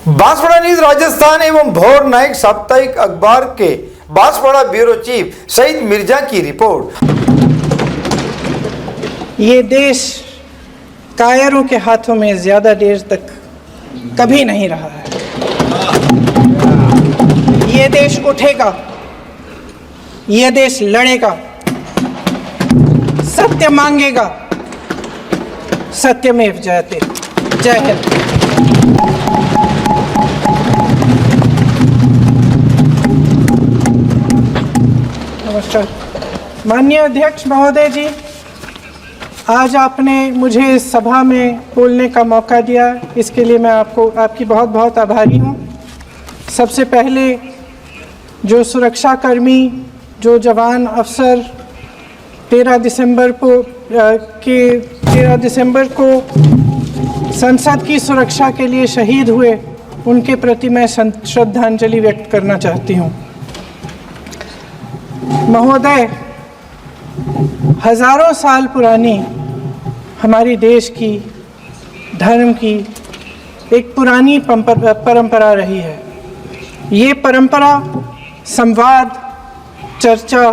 Banswara news Rajasthan एवं भोर नायक साप्ताहिक अखबार के बांसवाड़ा ब्यूरो चीफ सईद मिर्जा की रिपोर्ट। ये देश कायरों के हाथों में ज्यादा देर तक कभी नहीं रहा है। ये देश उठेगा, ये देश लड़ेगा, सत्य मांगेगा, सत्यमेव जयते। जय हिंद। नमस्कार माननीय अध्यक्ष महोदय जी, आज आपने मुझे इस सभा में बोलने का मौका दिया, इसके लिए मैं आपकी बहुत बहुत आभारी हूँ। सबसे पहले जो सुरक्षाकर्मी, जो जवान अफसर 13 दिसंबर को संसद की सुरक्षा के लिए शहीद हुए, उनके प्रति मैं श्रद्धांजलि व्यक्त करना चाहती हूँ। महोदय, हजारों साल पुरानी हमारी देश की, धर्म की एक पुरानी परंपरा रही है। ये परंपरा संवाद, चर्चा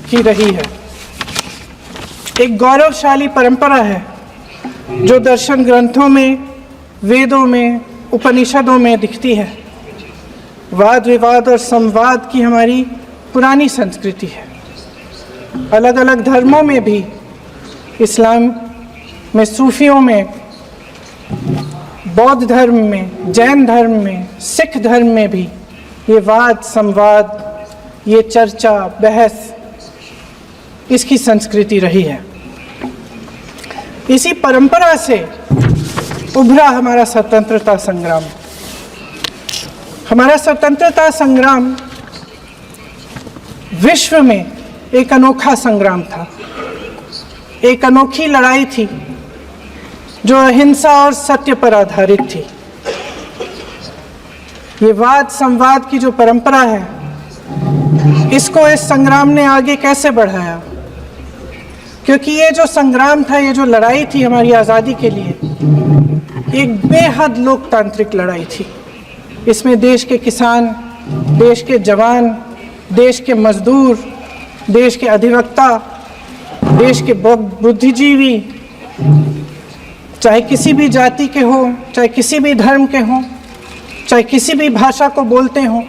की रही है। एक गौरवशाली परंपरा है जो दर्शन ग्रंथों में, वेदों में, उपनिषदों में दिखती है। वाद विवाद और संवाद की हमारी पुरानी संस्कृति है। अलग अलग धर्मों में भी, इस्लाम में, सूफियों में, बौद्ध धर्म में, जैन धर्म में, सिख धर्म में भी ये वाद संवाद, ये चर्चा बहस, इसकी संस्कृति रही है। इसी परंपरा से उभरा हमारा स्वतंत्रता संग्राम। हमारा स्वतंत्रता संग्राम विश्व में एक अनोखा संग्राम था, एक अनोखी लड़ाई थी जो अहिंसा और सत्य पर आधारित थी। ये वाद संवाद की जो परंपरा है, इसको इस संग्राम ने आगे कैसे बढ़ाया? क्योंकि ये जो संग्राम था, ये जो लड़ाई थी हमारी आज़ादी के लिए, एक बेहद लोकतांत्रिक लड़ाई थी। इसमें देश के किसान, देश के जवान, देश के मजदूर, देश के अधिवक्ता, देश के बुद्धिजीवी, चाहे किसी भी जाति के हों, चाहे किसी भी धर्म के हों, चाहे किसी भी भाषा को बोलते हों,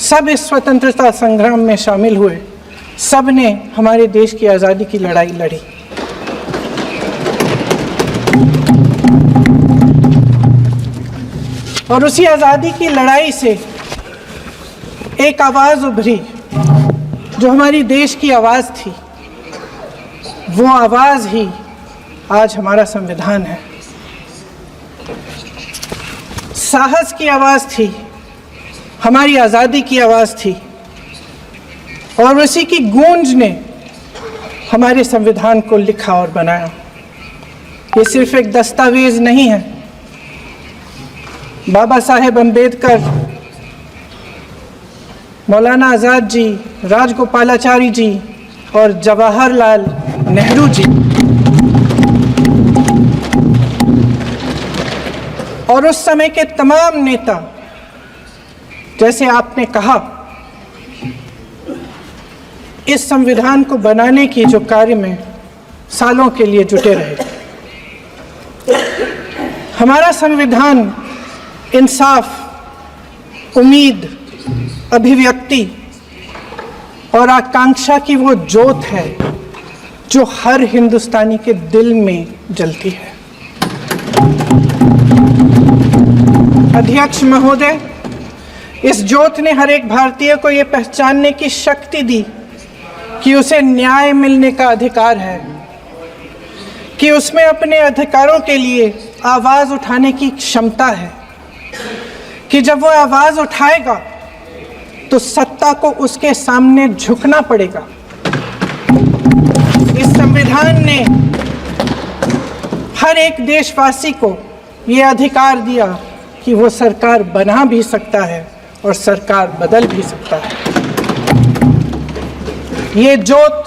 सब इस स्वतंत्रता संग्राम में शामिल हुए। सब ने हमारे देश की आज़ादी की लड़ाई लड़ी। और उसी आज़ादी की लड़ाई से एक आवाज़ उभरी जो हमारी देश की आवाज़ थी। वो आवाज़ ही आज हमारा संविधान है। साहस की आवाज़ थी, हमारी आज़ादी की आवाज़ थी, और उसी की गूंज ने हमारे संविधान को लिखा और बनाया। ये सिर्फ एक दस्तावेज नहीं है। बाबा साहेब अम्बेडकर, मौलाना आज़ाद जी, राजगोपालाचारी जी और जवाहरलाल नेहरू जी और उस समय के तमाम नेता, जैसे आपने कहा, इस संविधान को बनाने की जो कार्य में सालों के लिए जुटे रहे। हमारा संविधान इंसाफ, उम्मीद, अभिव्यक्ति और आकांक्षा की वो ज्योत है जो हर हिंदुस्तानी के दिल में जलती है। अध्यक्ष महोदय, इस ज्योत ने हर एक भारतीय को ये पहचानने की शक्ति दी कि उसे न्याय मिलने का अधिकार है, कि उसमें अपने अधिकारों के लिए आवाज़ उठाने की क्षमता है, कि जब वो आवाज़ उठाएगा तो सत्ता को उसके सामने झुकना पड़ेगा। इस संविधान ने हर एक देशवासी को ये अधिकार दिया कि वो सरकार बना भी सकता है और सरकार बदल भी सकता है। ये ज्योत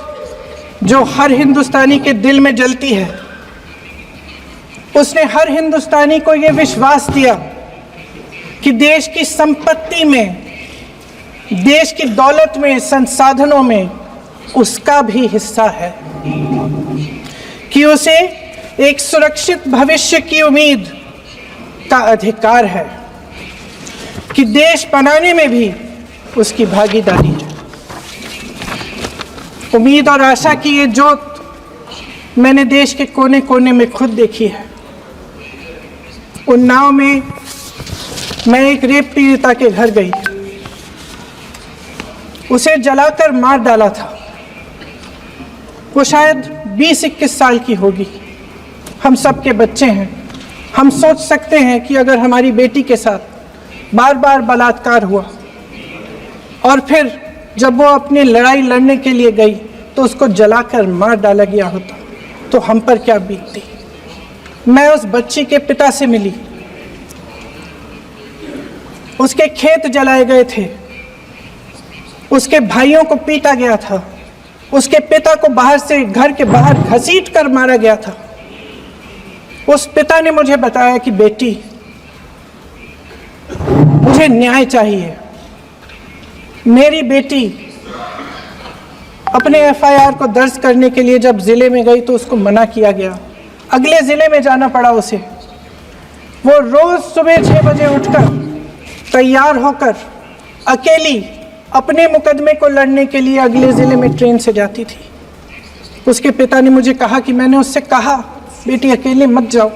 जो हर हिंदुस्तानी के दिल में जलती है, उसने हर हिंदुस्तानी को यह विश्वास दिया कि देश की संपत्ति में, देश की दौलत में, संसाधनों में उसका भी हिस्सा है, कि उसे एक सुरक्षित भविष्य की उम्मीद का अधिकार है, कि देश बनाने में भी उसकी भागीदारी है। उम्मीद और आशा की ये ज्योत मैंने देश के कोने कोने में खुद देखी है। उन्नाव में मैं एक रेप पीड़िता के घर गई, उसे जलाकर मार डाला था। वो शायद 20-21 साल की होगी। हम सब के बच्चे हैं। हम सोच सकते हैं कि अगर हमारी बेटी के साथ बार बार बलात्कार हुआ और फिर जब वो अपनी लड़ाई लड़ने के लिए गई तो उसको जलाकर मार डाला गया होता तो हम पर क्या बीतती। मैं उस बच्ची के पिता से मिली। उसके खेत जलाए गए थे, उसके भाइयों को पीटा गया था, उसके पिता को बाहर से, घर के बाहर घसीट कर मारा गया था। उस पिता ने मुझे बताया कि बेटी, मुझे न्याय चाहिए। मेरी बेटी अपने एफआईआर को दर्ज करने के लिए जब जिले में गई तो उसको मना किया गया, अगले जिले में जाना पड़ा उसे। वो रोज सुबह 6 बजे उठकर तैयार होकर अकेली अपने मुकदमे को लड़ने के लिए अगले जिले में ट्रेन से जाती थी। उसके पिता ने मुझे कहा कि मैंने उससे कहा, बेटी अकेले मत जाओ,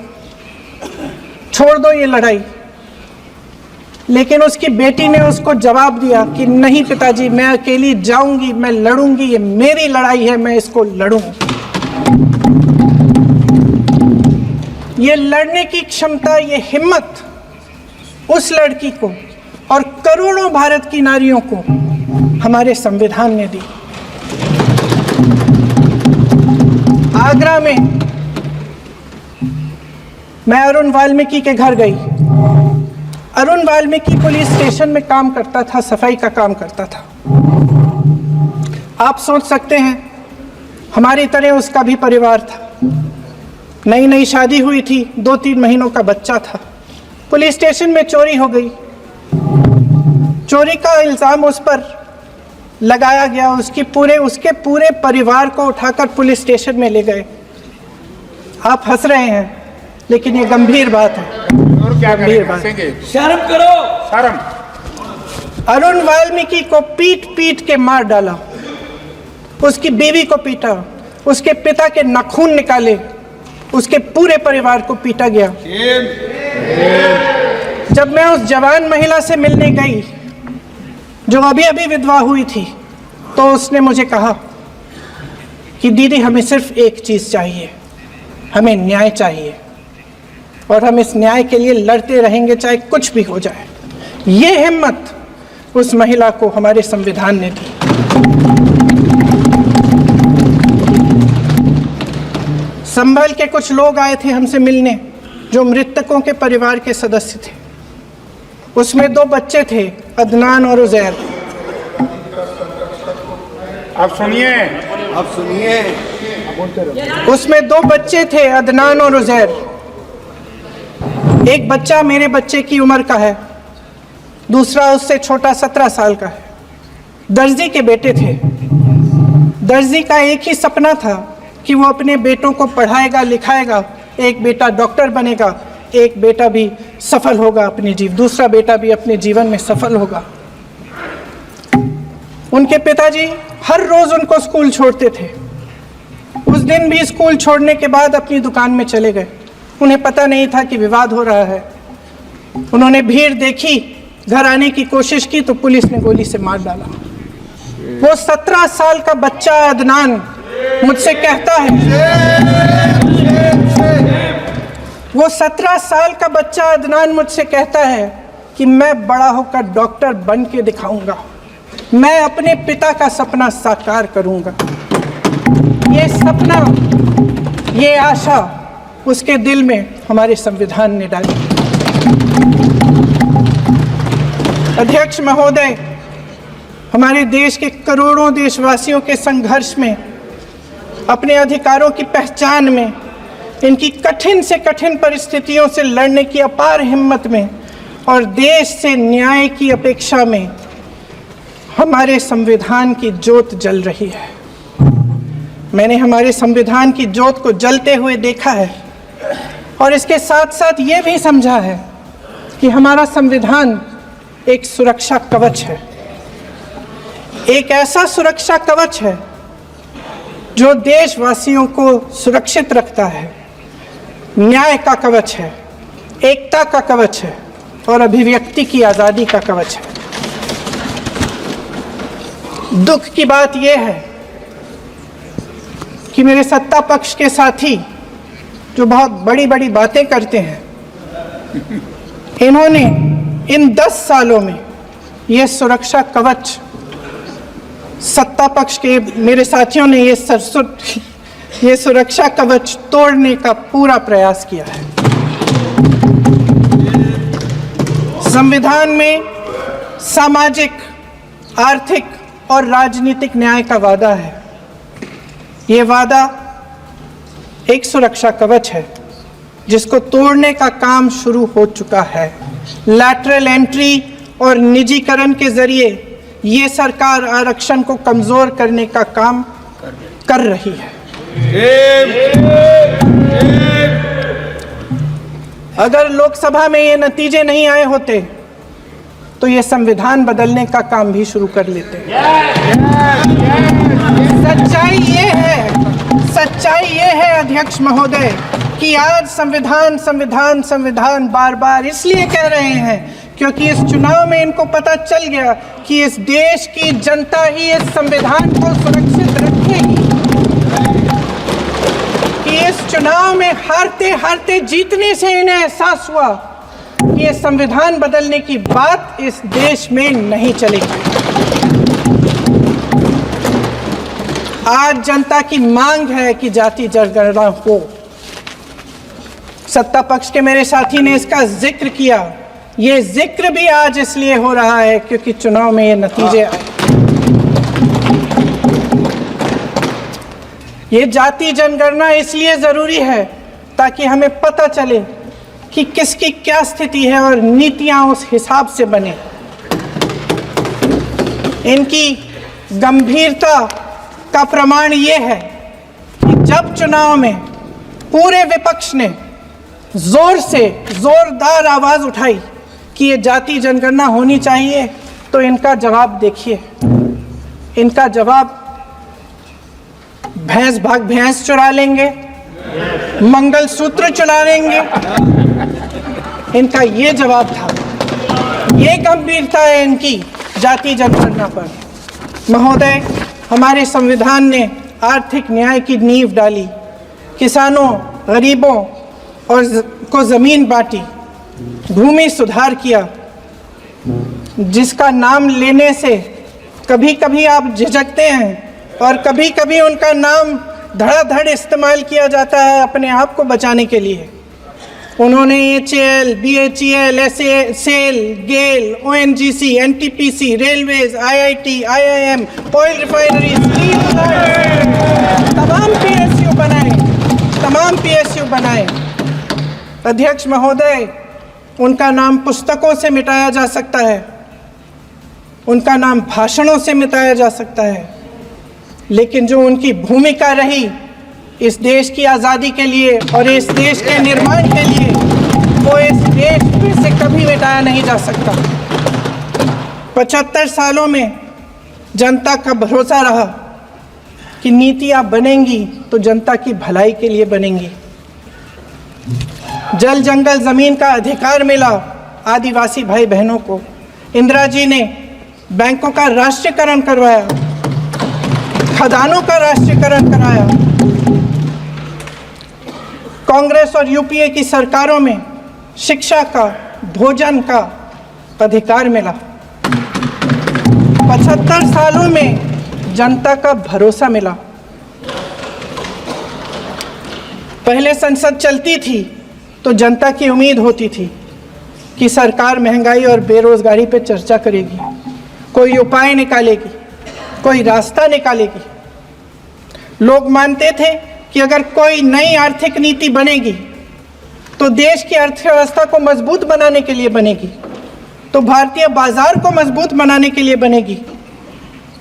छोड़ दो ये लड़ाई। लेकिन उसकी बेटी ने उसको जवाब दिया कि नहीं पिताजी, मैं अकेली जाऊंगी, मैं लड़ूंगी, ये मेरी लड़ाई है, मैं इसको लड़ूंगी। ये लड़ने की क्षमता, ये हिम्मत उस लड़की को और करोड़ों भारत की नारियों को हमारे संविधान ने दी। आगरा में मैं अरुण वाल्मीकि के घर गई। अरुण वाल्मीकि पुलिस स्टेशन में काम करता था, सफाई का काम करता था। आप सोच सकते हैं हमारी तरह उसका भी परिवार था। नई नई शादी हुई थी, 2-3 महीनों का बच्चा था। पुलिस स्टेशन में चोरी हो गई। चोरी का इल्ज़ाम उस पर लगाया गया। उसके पूरे परिवार को उठाकर पुलिस स्टेशन में ले गए। आप हंस रहे हैं, लेकिन ये गंभीर बात है। और क्या गंभीर करें, बात। हंसेंगे। शर्म करो। शर्म। अरुण वाल्मीकि को पीट पीट के मार डाला, उसकी बीवी को पीटा, उसके पिता के नाखून निकाले, उसके पूरे परिवार को पीटा गया। जब मैं उस जवान महिला से मिलने गई जो अभी अभी विधवा हुई थी, तो उसने मुझे कहा कि दीदी, हमें सिर्फ एक चीज़ चाहिए, हमें न्याय चाहिए और हम इस न्याय के लिए लड़ते रहेंगे, चाहे कुछ भी हो जाए। ये हिम्मत उस महिला को हमारे संविधान ने दी। संभल के कुछ लोग आए थे हमसे मिलने जो मृतकों के परिवार के सदस्य थे। उसमें 2 बच्चे थे, अदनान और उजैर। अब सुनिए। उसमें 2 बच्चे थे, अदनान और उजैर। एक बच्चा मेरे बच्चे की उम्र का है, दूसरा उससे छोटा 17 साल का है। दर्जी के बेटे थे। दर्जी का एक ही सपना था कि वो अपने बेटों को पढ़ाएगा, लिखाएगा। एक बेटा डॉक्टर बनेगा, एक बेटा भी सफल होगा अपने दूसरा बेटा भी अपने जीवन में सफल होगा। उनके पिताजी हर रोज उनको स्कूल छोड़ते थे। उस दिन भी स्कूल छोड़ने के बाद अपनी दुकान में चले गए। उन्हें पता नहीं था कि विवाद हो रहा है। उन्होंने भीड़ देखी, घर आने की कोशिश की तो पुलिस ने गोली से मार डाला। वो 17 साल का बच्चा अदनान मुझसे कहता है, वो 17 साल का बच्चा अदनान मुझसे कहता है कि मैं बड़ा होकर डॉक्टर बन के दिखाऊंगा, मैं अपने पिता का सपना साकार करूंगा। ये सपना, ये आशा उसके दिल में हमारे संविधान ने डाली। अध्यक्ष महोदय, हमारे देश के करोड़ों देशवासियों के संघर्ष में, अपने अधिकारों की पहचान में इनकी कठिन से कठिन परिस्थितियों से लड़ने की अपार हिम्मत में और देश से न्याय की अपेक्षा में हमारे संविधान की ज्योत जल रही है। मैंने हमारे संविधान की ज्योत को जलते हुए देखा है और इसके साथ साथ ये भी समझा है कि हमारा संविधान एक सुरक्षा कवच है, एक ऐसा सुरक्षा कवच है जो देशवासियों को सुरक्षित रखता है, न्याय का कवच है, एकता का कवच है और अभिव्यक्ति की आज़ादी का कवच है। दुख की बात यह है कि मेरे सत्ता पक्ष के साथी जो बहुत बड़ी बड़ी बातें करते हैं, इन्होंने इन 10 सालों में यह सुरक्षा कवच सत्ता पक्ष के मेरे साथियों ने ये सुरक्षा कवच तोड़ने का पूरा प्रयास किया है। संविधान में सामाजिक, आर्थिक और राजनीतिक न्याय का वादा है। ये वादा एक सुरक्षा कवच है जिसको तोड़ने का काम शुरू हो चुका है। लैटरल एंट्री और निजीकरण के जरिए ये सरकार आरक्षण को कमजोर करने का काम कर रही है। अगर लोकसभा में ये नतीजे नहीं आए होते तो ये संविधान बदलने का काम भी शुरू कर लेते। सच्चाई ये है अध्यक्ष महोदय कि आज संविधान बार बार इसलिए कह रहे हैं क्योंकि इस चुनाव में इनको पता चल गया कि इस देश की जनता ही इस संविधान को सुरक्षित रखेगी, कि इस चुनाव में हारते हारते जीतने से इन्हें एहसास हुआ कि ये संविधान बदलने की बात इस देश में नहीं चलेगी। आज जनता की मांग है कि जाति जनगणना हो। सत्ता पक्ष के मेरे साथी ने इसका जिक्र किया। ये जिक्र भी आज इसलिए हो रहा है क्योंकि चुनाव में ये नतीजे आए। ये जाति जनगणना इसलिए जरूरी है ताकि हमें पता चले कि किसकी क्या स्थिति है और नीतियां उस हिसाब से बने। इनकी गंभीरता का प्रमाण ये है कि जब चुनाव में पूरे विपक्ष ने जोरदार आवाज उठाई कि ये जाति जनगणना होनी चाहिए, तो इनका जवाब देखिए। इनका जवाब भैंस चुरा लेंगे, मंगलसूत्र चुरा लेंगे, इनका ये जवाब था। ये गंभीरता है इनकी जाति जनगणना पर। महोदय, हमारे संविधान ने आर्थिक न्याय की नींव डाली, किसानों, गरीबों और को जमीन बांटी, भूमि सुधार किया, जिसका नाम लेने से कभी कभी आप झिझकते हैं और कभी कभी उनका नाम धड़ाधड़ इस्तेमाल किया जाता है अपने आप को बचाने के लिए। उन्होंने HAL, BHEL, SAL, GAIL, ONGC, NTPC, railways, IIT, IIM, oil refinery, steel plant, तमाम PSU बनाए। अध्यक्ष महोदय, उनका नाम पुस्तकों से मिटाया जा सकता है, उनका नाम भाषणों से मिटाया जा सकता है, लेकिन जो उनकी भूमिका रही इस देश की आज़ादी के लिए और इस देश के निर्माण के लिए, वो इस देश में से कभी मिटाया नहीं जा सकता। 75 सालों में जनता का भरोसा रहा कि नीतियाँ बनेंगी तो जनता की भलाई के लिए बनेंगी। जल जंगल जमीन का अधिकार मिला आदिवासी भाई बहनों को। इंदिरा जी ने बैंकों का राष्ट्रीयकरण करवाया, खदानों का राष्ट्रीयकरण कराया। कांग्रेस और यूपीए की सरकारों में शिक्षा का, भोजन का अधिकार मिला। 75 सालों में जनता का भरोसा मिला। पहले संसद चलती थी तो जनता की उम्मीद होती थी कि सरकार महंगाई और बेरोजगारी पर चर्चा करेगी, कोई उपाय निकालेगी, कोई रास्ता निकालेगी। लोग मानते थे कि अगर कोई नई आर्थिक नीति बनेगी तो देश की अर्थव्यवस्था को मजबूत बनाने के लिए बनेगी, तो भारतीय बाजार को मजबूत बनाने के लिए बनेगी,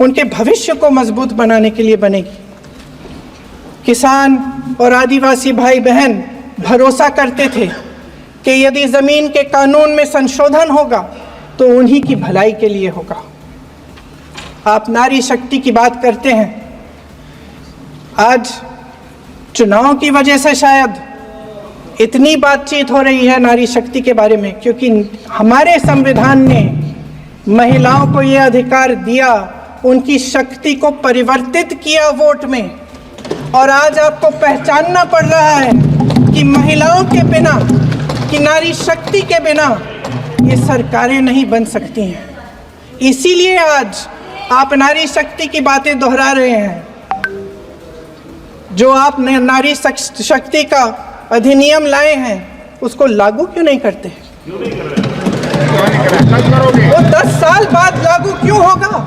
उनके भविष्य को मजबूत बनाने के लिए बनेगी। किसान और आदिवासी भाई बहन भरोसा करते थे कि यदि ज़मीन के कानून में संशोधन होगा तो उन्हीं की भलाई के लिए होगा। आप नारी शक्ति की बात करते हैं, आज चुनाव की वजह से शायद इतनी बातचीत हो रही है नारी शक्ति के बारे में, क्योंकि हमारे संविधान ने महिलाओं को ये अधिकार दिया, उनकी शक्ति को परिवर्तित किया वोट में, और आज आपको पहचानना पड़ रहा है कि महिलाओं के बिना, कि नारी शक्ति के बिना ये सरकारें नहीं बन सकती हैं। इसीलिए आज आप नारी शक्ति की बातें दोहरा रहे हैं। जो आप नारी शक्ति का अधिनियम लाए हैं उसको लागू क्यों नहीं करते? वो 10 साल बाद लागू क्यों होगा?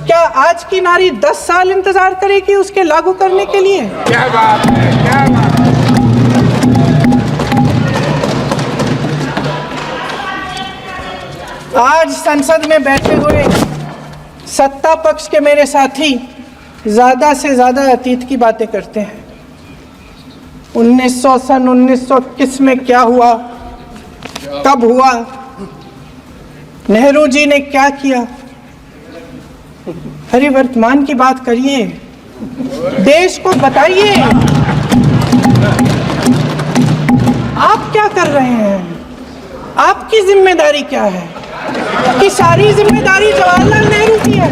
क्या आज की नारी 10 साल इंतजार करेगी उसके लागू करने के लिए? क्या बात है, क्या बात है। आज संसद में बैठे हुए सत्ता पक्ष के मेरे साथी ज़्यादा से ज़्यादा अतीत की बातें करते हैं। 1921 में क्या हुआ, कब हुआ, नेहरू जी ने क्या किया। अरे वर्तमान की बात करिए, देश को बताइए आप क्या कर रहे हैं, आपकी जिम्मेदारी क्या है? कि सारी जिम्मेदारी जवाहरलाल नेहरू की है।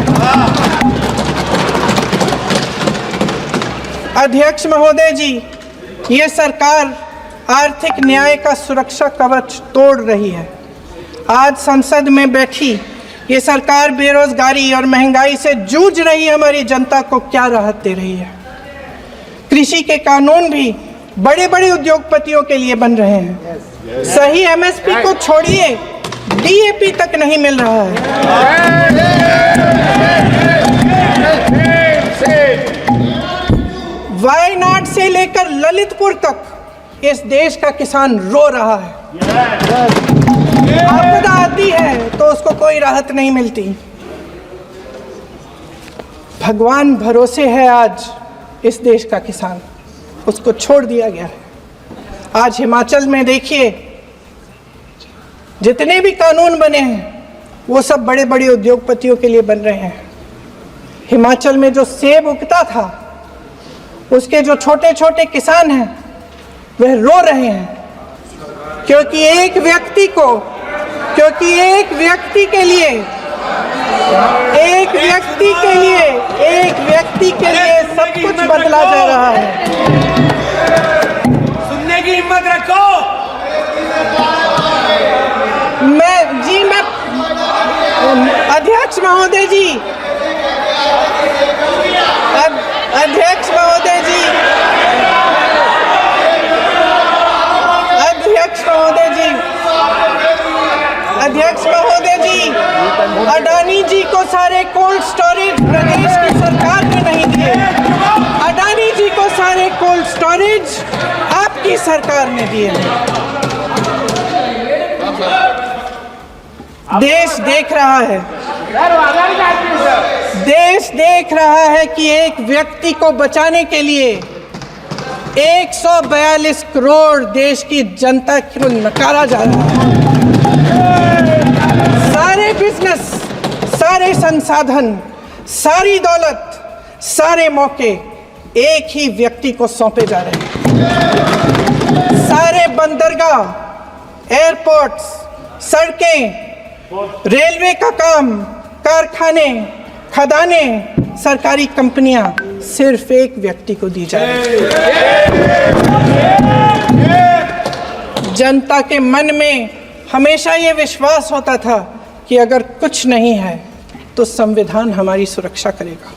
अध्यक्ष महोदय जी, ये सरकार आर्थिक न्याय का सुरक्षा कवच तोड़ रही है। आज संसद में बैठी ये सरकार बेरोजगारी और महंगाई से जूझ रही हमारी जनता को क्या राहत दे रही है? कृषि के कानून भी बड़े बड़े उद्योगपतियों के लिए बन रहे हैं। सही एमएसपी को छोड़िए, डीएपी तक नहीं मिल रहा है। वायनाड से लेकर ललितपुर तक इस देश का किसान रो रहा है। आपदा आती है तो उसको कोई राहत नहीं मिलती। भगवान भरोसे है आज इस देश का किसान, उसको छोड़ दिया गया है। आज हिमाचल में देखिए, जितने भी कानून बने हैं वो सब बड़े बड़े उद्योगपतियों के लिए बन रहे हैं। हिमाचल में जो सेब उगता था, उसके जो छोटे छोटे किसान हैं वह रो रहे हैं, क्योंकि एक व्यक्ति के लिए सब कुछ बदला जा रहा है। सुनने की हिम्मत रखो। मैं अध्यक्ष महोदय जी, अध्यक्ष महोदय जी, अडानी जी को सारे कोल्ड स्टोरेज प्रदेश की सरकार ने नहीं दिए। अडानी जी को सारे कोल्ड स्टोरेज आपकी सरकार ने दिए। देश देख रहा है, देश देख रहा है कि एक व्यक्ति को बचाने के लिए 142 करोड़ देश की जनता को नकारा जा रहा है। सारे बिजनेस, सारे संसाधन, सारी दौलत, सारे मौके एक ही व्यक्ति को सौंपे जा रहे हैं। सारे बंदरगाह, एयरपोर्ट्स, सड़कें, रेलवे का काम, कारखाने, खदाने, सरकारी कंपनियां सिर्फ एक व्यक्ति को दी जा रही है। जनता के मन में हमेशा ये विश्वास होता था कि अगर कुछ नहीं है तो संविधान हमारी सुरक्षा करेगा,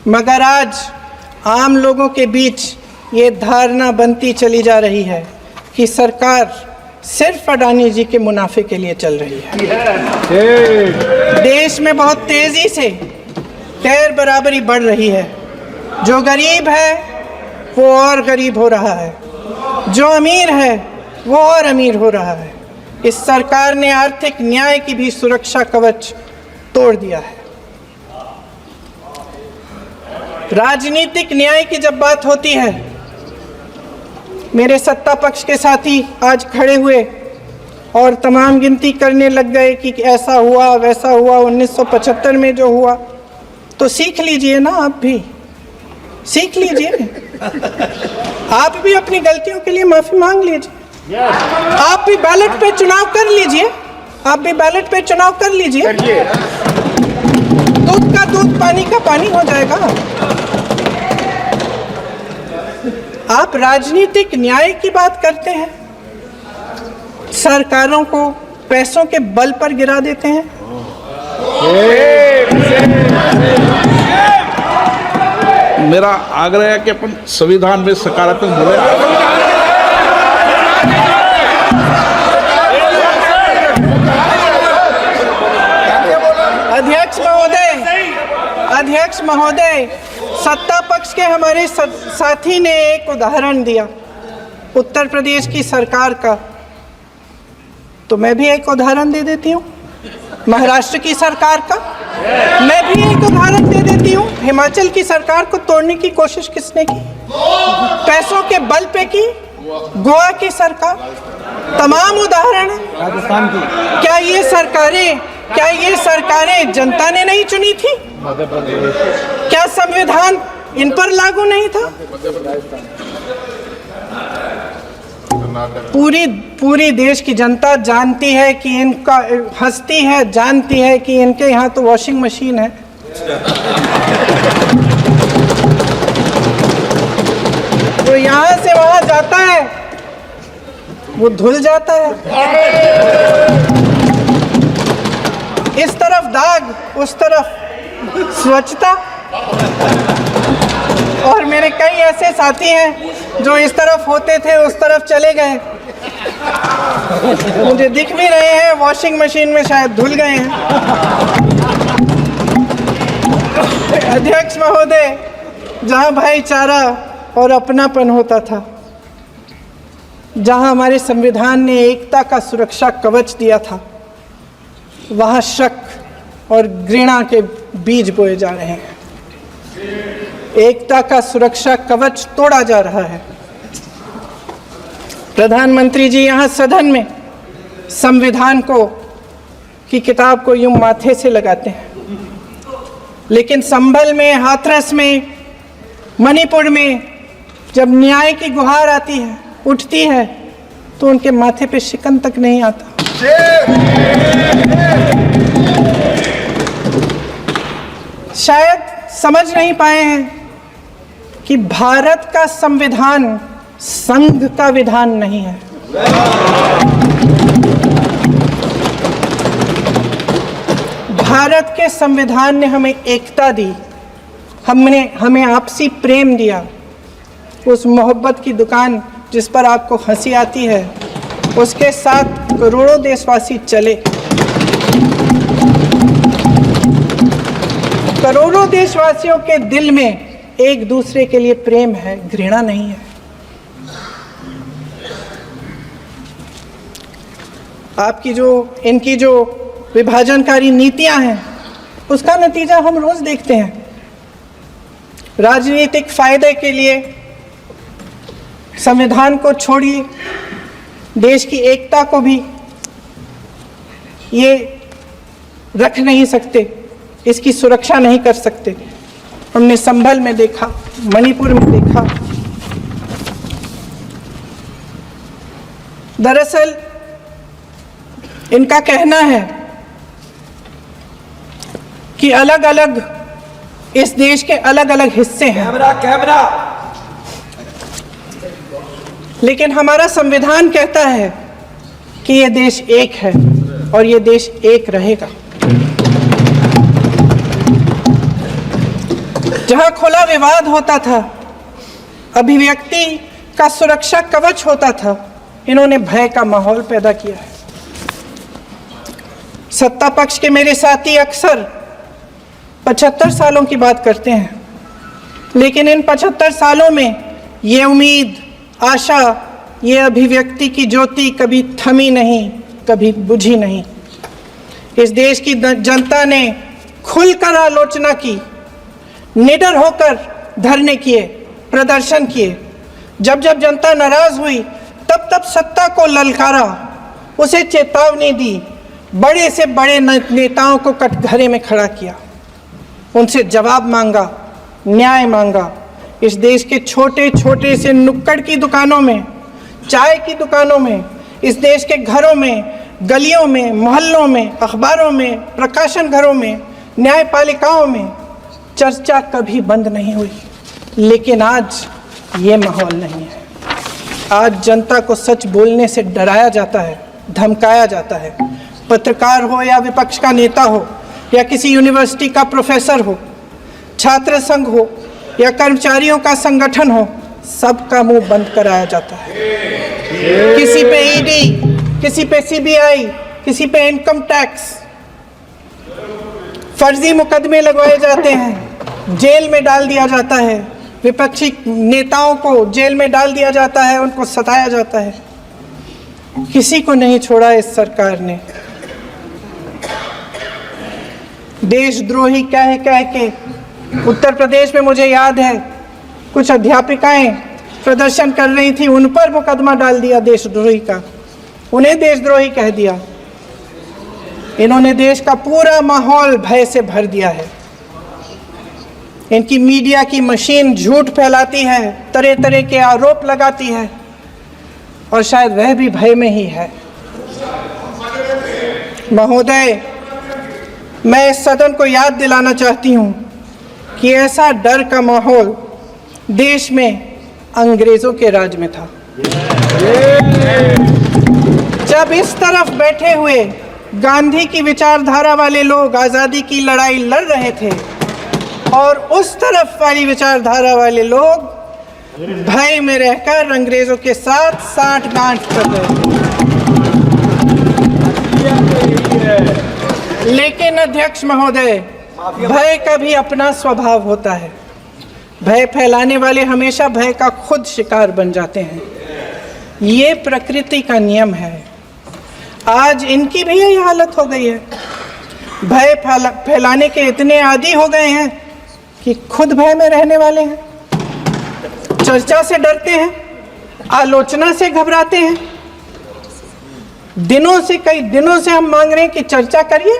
मगर आज आम लोगों के बीच ये धारणा बनती चली जा रही है कि सरकार सिर्फ अडानी जी के मुनाफे के लिए चल रही है। देश में बहुत तेजी से गैर बराबरी बढ़ रही है। जो गरीब है वो और गरीब हो रहा है, जो अमीर है वो और अमीर हो रहा है। इस सरकार ने आर्थिक न्याय की भी सुरक्षा कवच तोड़ दिया है। राजनीतिक न्याय की जब बात होती है, मेरे सत्ता पक्ष के साथी आज खड़े हुए और तमाम गिनती करने लग गए कि ऐसा हुआ वैसा हुआ 1975 में जो हुआ, तो सीख लीजिए ना, आप भी सीख लीजिए। आप भी अपनी गलतियों के लिए माफी मांग लीजिए। आप भी बैलेट पे चुनाव कर लीजिए, आप भी बैलेट पे चुनाव कर लीजिए। दूध का दूध, पानी का पानी हो जाएगा। आप राजनीतिक न्याय की बात करते हैं, सरकारों को पैसों के बल पर गिरा देते हैं। मेरा आग्रह है कि अपन संविधान में सकारात्मक बोले। अध्यक्ष महोदय, सत्ता पक्ष के हमारे साथी ने एक उदाहरण दिया उत्तर प्रदेश की सरकार का, तो मैं भी एक उदाहरण दे देती हूँ महाराष्ट्र की सरकार का। मैं भी एक उदाहरण दे देती हूँ हिमाचल की सरकार को तोड़ने की कोशिश किसने की, पैसों के बल पे की, गोवा की सरकार। तमाम उदाहरण है। राजस्थान की क्या ये सरकारें जनता ने नहीं चुनी थी? क्या संविधान इन पर लागू नहीं था? पूरी देश की जनता जानती है कि इनका, हंसती है, जानती है कि इनके यहाँ तो वॉशिंग मशीन है। तो यहाँ से वहाँ जाता है, वो धुल जाता है। इस तरफ दाग, उस तरफ स्वच्छता। और मेरे कई ऐसे साथी हैं जो इस तरफ होते थे उस तरफ चले गए, मुझे दिख भी रहे हैं, वॉशिंग मशीन में शायद धुल गए हैं। अध्यक्ष महोदय, जहां भाईचारा और अपनापन होता था, जहां हमारे संविधान ने एकता का सुरक्षा कवच दिया था, वहां शक और घृणा के बीज बोए जा रहे हैं। एकता का सुरक्षा कवच तोड़ा जा रहा है। प्रधानमंत्री जी यहाँ सदन में संविधान की किताब को यूं माथे से लगाते हैं, लेकिन संभल में, हाथरस में, मणिपुर में जब न्याय की गुहार आती है, उठती है, तो उनके माथे पे शिकन तक नहीं आता। शायद समझ नहीं पाए हैं कि भारत का संविधान संघ का विधान नहीं है। भारत के संविधान ने हमें एकता दी, हमें आपसी प्रेम दिया। उस मोहब्बत की दुकान जिस पर आपको हंसी आती है, उसके साथ करोड़ों देशवासी चले। करोड़ों देशवासियों के दिल में एक दूसरे के लिए प्रेम है, घृणा नहीं है। इनकी जो विभाजनकारी नीतियां हैं, उसका नतीजा हम रोज देखते हैं। राजनीतिक फायदे के लिए संविधान को छोड़िए, देश की एकता को भी ये रख नहीं सकते, इसकी सुरक्षा नहीं कर सकते। हमने संभल में देखा, मणिपुर में देखा। दरअसल इनका कहना है कि अलग अलग, इस देश के अलग अलग हिस्से हैं। कैमरा। लेकिन हमारा संविधान कहता है कि ये देश एक है और ये देश एक रहेगा। जहां खुला विवाद होता था, अभिव्यक्ति का सुरक्षा कवच होता था, इन्होंने भय का माहौल पैदा किया है। सत्ता पक्ष के मेरे साथी अक्सर 75 सालों की बात करते हैं, लेकिन इन 75 सालों में ये उम्मीद, आशा, ये अभिव्यक्ति की ज्योति कभी थमी नहीं, कभी बुझी नहीं। इस देश की जनता ने खुलकर आलोचना की, निडर होकर धरने किए, प्रदर्शन किए। जब जब जनता नाराज हुई तब तब सत्ता को ललकारा, उसे चेतावनी दी, बड़े से बड़े नेताओं को कटघरे में खड़ा किया, उनसे जवाब मांगा, न्याय मांगा। इस देश के छोटे छोटे से नुक्कड़ की दुकानों में, चाय की दुकानों में, इस देश के घरों में, गलियों में, मोहल्लों में, अखबारों में, प्रकाशन घरों में, न्यायपालिकाओं में चर्चा कभी बंद नहीं हुई। लेकिन आज ये माहौल नहीं है। आज जनता को सच बोलने से डराया जाता है, धमकाया जाता है। पत्रकार हो या विपक्ष का नेता हो या किसी यूनिवर्सिटी का प्रोफेसर हो, छात्र संघ हो या कर्मचारियों का संगठन हो, सबका मुंह बंद कराया जाता है। किसी पे ईडी, किसी पे सीबीआई, किसी पे इनकम टैक्स, फर्जी मुकदमे लगवाए जाते हैं, जेल में डाल दिया जाता है, विपक्षी नेताओं को जेल में डाल दिया जाता है, उनको सताया जाता है। किसी को नहीं छोड़ा इस सरकार ने। देशद्रोही कह के उत्तर प्रदेश में मुझे याद है कुछ अध्यापिकाएं प्रदर्शन कर रही थी, उन पर मुकदमा डाल दिया देशद्रोही का, उन्हें देशद्रोही कह दिया। इन्होंने देश का पूरा माहौल भय से भर दिया है। इनकी मीडिया की मशीन झूठ फैलाती है, तरह तरह के आरोप लगाती है, और शायद वह भी भय में ही है। महोदय, मैं इस सदन को याद दिलाना चाहती हूँ कि ऐसा डर का माहौल देश में अंग्रेजों के राज में था। जब इस तरफ बैठे हुए गांधी की विचारधारा वाले लोग आज़ादी की लड़ाई लड़ रहे थे और उस तरफ वाली विचारधारा वाले लोग भय में रहकर अंग्रेजों के साथ साठ-गांठ कर रहे थे। लेकिन अध्यक्ष महोदय, भय का भी अपना स्वभाव होता है। भय फैलाने वाले हमेशा भय का खुद शिकार बन जाते हैं। ये प्रकृति का नियम है। आज इनकी भी यही हालत हो गई है। भय फैलाने के इतने आदी हो गए हैं कि खुद भय में रहने वाले हैं, चर्चा से डरते हैं, आलोचना से घबराते हैं। कई दिनों से हम मांग रहे हैं कि चर्चा करिए,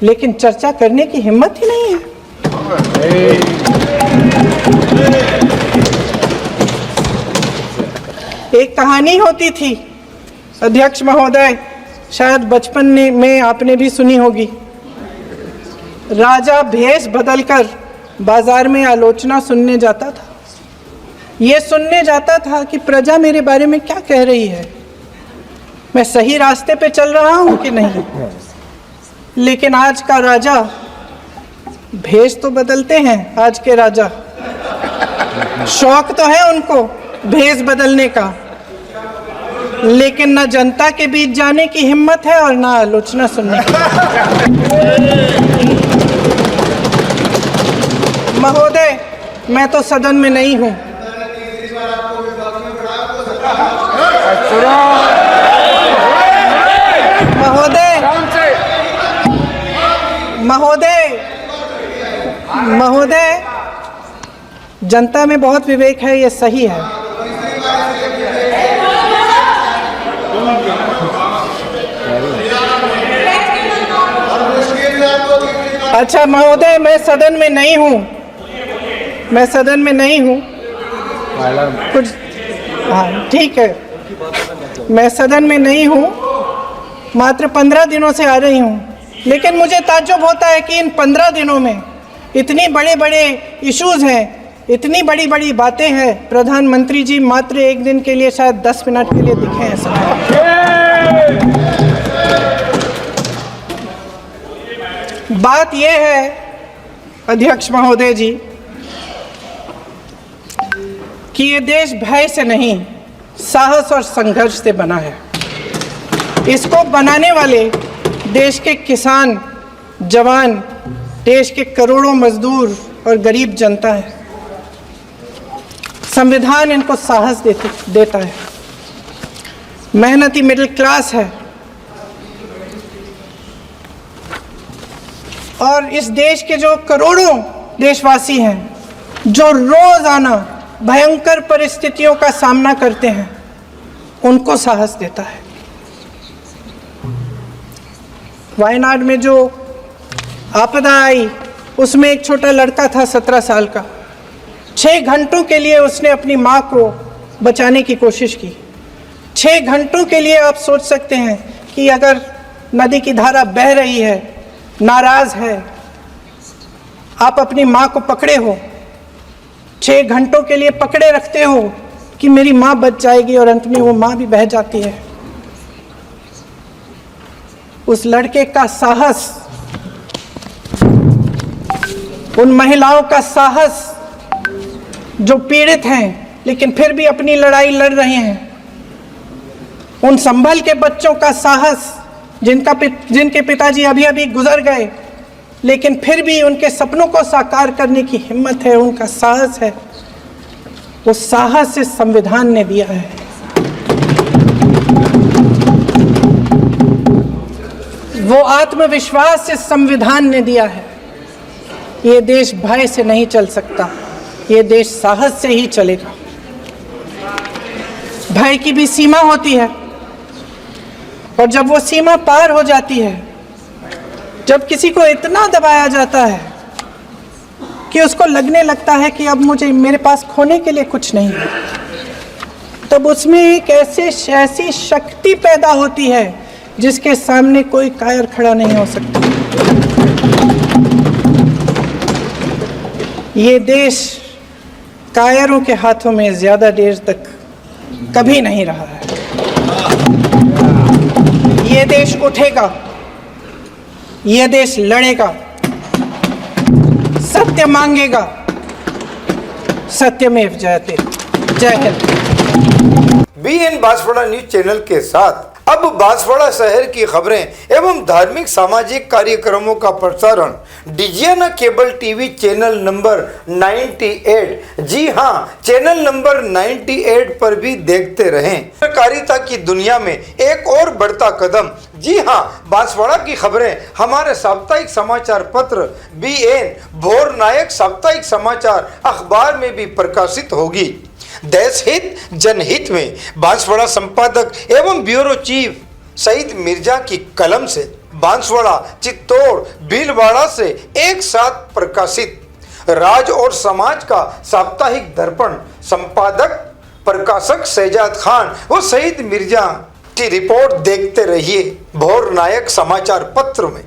लेकिन चर्चा करने की हिम्मत ही नहीं है। एक कहानी होती थी अध्यक्ष महोदय, शायद बचपन में आपने भी सुनी होगी। राजा भेष बदलकर बाजार में आलोचना सुनने जाता था। ये सुनने जाता था कि प्रजा मेरे बारे में क्या कह रही है, मैं सही रास्ते पे चल रहा हूं कि नहीं। लेकिन आज का राजा, भेष तो बदलते हैं आज के राजा, शौक तो है उनको भेष बदलने का, लेकिन न जनता के बीच जाने की हिम्मत है और न आलोचना सुनने की। महोदय, मैं तो सदन में नहीं हूं। महोदय, जनता में बहुत विवेक है, ये सही है। अच्छा महोदय, मैं सदन में नहीं हूँ, कुछ, हाँ ठीक है, मैं सदन में नहीं हूँ, मात्र 15 दिनों से आ रही हूँ। लेकिन मुझे ताज्जुब होता है कि इन 15 दिनों में इतनी बड़े इश्यूज हैं, इतनी बड़ी बातें हैं, प्रधानमंत्री जी मात्र एक दिन के लिए, शायद 10 मिनट के लिए दिखे हैं सब। बात यह है अध्यक्ष महोदय जी कि ये देश भय से नहीं, साहस और संघर्ष से बना है। इसको बनाने वाले देश के किसान, जवान, देश के करोड़ों मजदूर और गरीब जनता है। संविधान इनको साहस देता है। मेहनती मिडिल क्लास है और इस देश के जो करोड़ों देशवासी हैं, जो रोजाना भयंकर परिस्थितियों का सामना करते हैं, उनको साहस देता है। वायनाड में जो आपदा आई, उसमें एक छोटा लड़का था 17 साल का। 6 घंटों के लिए उसने अपनी माँ को बचाने की कोशिश की। 6 घंटों के लिए आप सोच सकते हैं कि अगर नदी की धारा बह रही है, नाराज है, आप अपनी माँ को पकड़े हो, 6 घंटों के लिए पकड़े रखते हो कि मेरी माँ बच जाएगी और अंत में वो माँ भी बह जाती है। उस लड़के का साहस, उन महिलाओं का साहस जो पीड़ित हैं लेकिन फिर भी अपनी लड़ाई लड़ रहे हैं, उन संभल के बच्चों का साहस जिनके पिताजी अभी अभी गुजर गए लेकिन फिर भी उनके सपनों को साकार करने की हिम्मत है, उनका साहस है, वो साहस इस संविधान ने दिया है। वो आत्मविश्वास इस संविधान ने दिया है। ये देश भय से नहीं चल सकता, ये देश साहस से ही चलेगा। भय की भी सीमा होती है और जब वो सीमा पार हो जाती है, जब किसी को इतना दबाया जाता है कि उसको लगने लगता है कि अब मेरे पास खोने के लिए कुछ नहीं है, तब उसमें एक ऐसी शक्ति पैदा होती है जिसके सामने कोई कायर खड़ा नहीं हो सकता। ये देश कायरों के हाथों में ज्यादा देर तक कभी नहीं रहा है। ये देश उठेगा, ये देश लड़ेगा, सत्य मांगेगा, सत्यमेव जयते। जय Hind. BN Banswara news channel के साथ अब बांसवाड़ा शहर की खबरें एवं धार्मिक सामाजिक कार्यक्रमों का प्रसारण Digiana cable TV channel number 98, जी हाँ, चैनल नंबर 98 पर भी देखते रहें। पत्रकारिता की दुनिया में एक और बढ़ता कदम, जी हाँ, बांसवाड़ा की खबरें हमारे साप्ताहिक समाचार पत्र BN भोर नायक साप्ताहिक समाचार अखबार में भी प्रकाशित होगी। देश हित जनहित में बांसवाड़ा संपादक एवं ब्यूरो चीफ सईद मिर्जा की कलम से बांसवाड़ा, चित्तौड़, भीलवाड़ा से एक साथ प्रकाशित राज और समाज का साप्ताहिक दर्पण संपादक प्रकाशक शहजाद खान व सईद मिर्जा की रिपोर्ट देखते रहिए भोर नायक समाचार पत्र में।